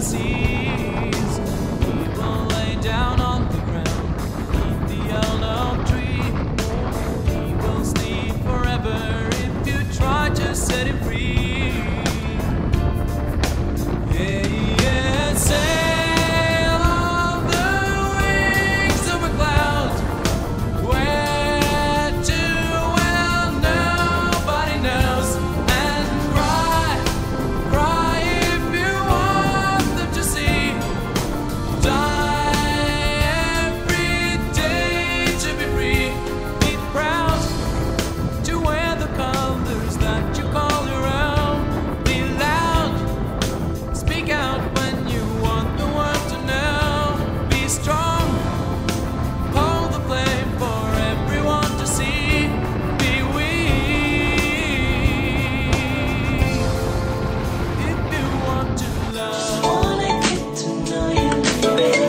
seas. He will lay down on the ground beneath the yellow tree. He will sleep forever if you try to set him free. Yeah, yeah, sail on the wings of a cloud. Where to? Well, nobody knows. And cry, cry if you want them to see. Die every day to be free. Be proud to wear the colors that you call your own. Be loud, speak out when you want the world to know. Be strong, hold the flame for everyone to see. Be weak if you want to love. Wanna get to know you, baby.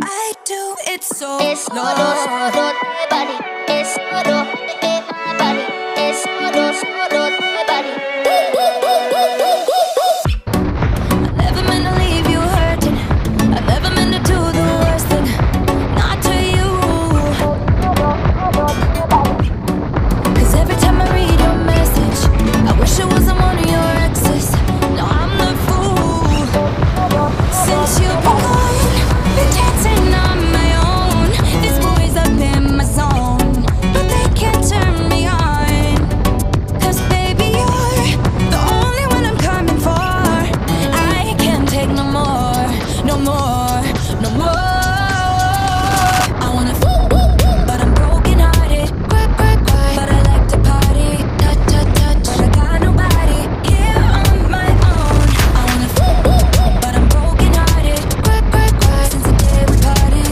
I do it so Es solo, solo de body. Es solo de body. Es solo, solo de body. I never meant to leave you hurting. I never meant to do the worst thing. Not to you. 'Cause every time I read your message, I wish it wasn't one of your exes. No, I'm the fool. Since you've been gone, been dancing on my own. These boys up in my zone, but they can't turn me on. 'Cause baby, you're the only one I'm coming for. I can't take no more, no more, no more. I wanna but I'm broken hearted. But I like to party. But I got nobody here on my own. I wanna but I'm broken hearted. Since the day we party.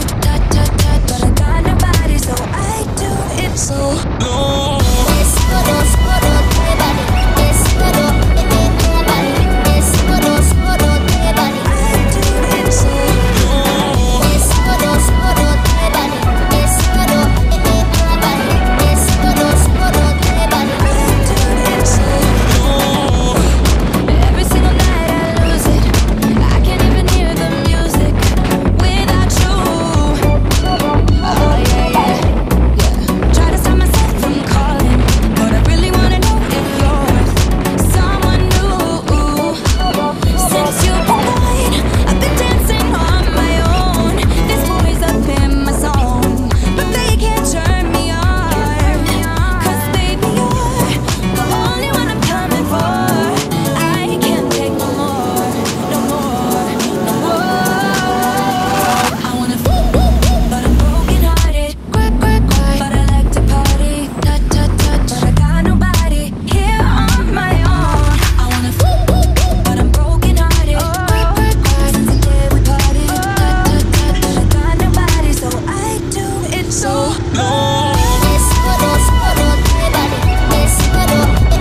But I got nobody, so I do it so long. Es solo, solo de body. Es solo de body. Es solo, solo de body. I do it so long. Es solo, solo de body. Es solo de body. Es solo, solo de body. I do it so long. Every single night I lose it. I can't even hear the music without you. Oh yeah, yeah, yeah. Try to stop myself from calling, but I really wanna know if you're someone new. Since you've been gone, I've been dancing on my own. This boy's up in my zone, but they can't turn me on. 'Cause baby, you're the only one I'm coming for. I can't take no more, no more, no more. I wanna but I'm broken hearted. But I like to party. But I got nobody here on my own. I wanna but I'm broken hearted. Since the day we party. But I got nobody, so I do it so long. Es solo, solo de body. Es solo de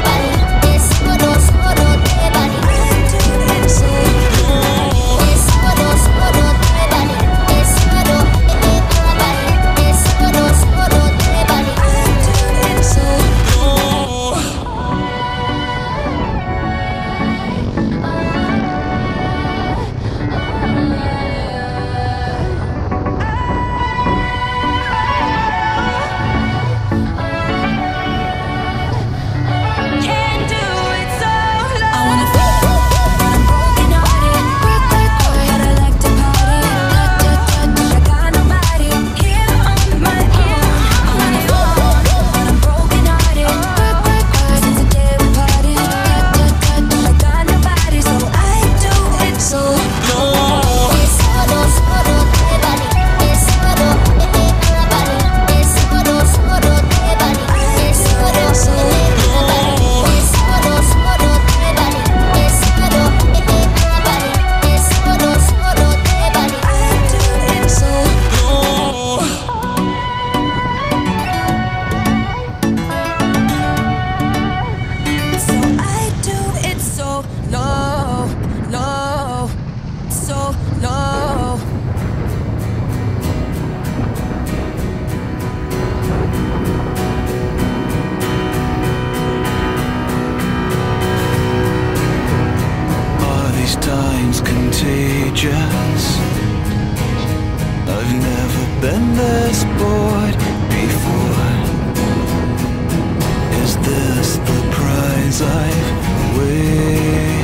body. Es solo, solo de body. I do it so long. Es solo, solo de body. Es solo de body. Es solo, solo de body. I do it so long. Can't do it so long. I wanna but I'm broken hearted. But I like to party. But I got nobody here on my own. I wanna but I'm broken hearted. Since the day we party. But I got nobody, so I do it so long. Es solo, solo de body. Es solo de body. Es solo, solo de body. Es solo, solo de body. Es solo, solo de body. Es solo de body. Es solo, solo de body. I do it so long. So I do it so low, low, so low. Are these times contagious? I've never been this bored before. Is this the prize I've waited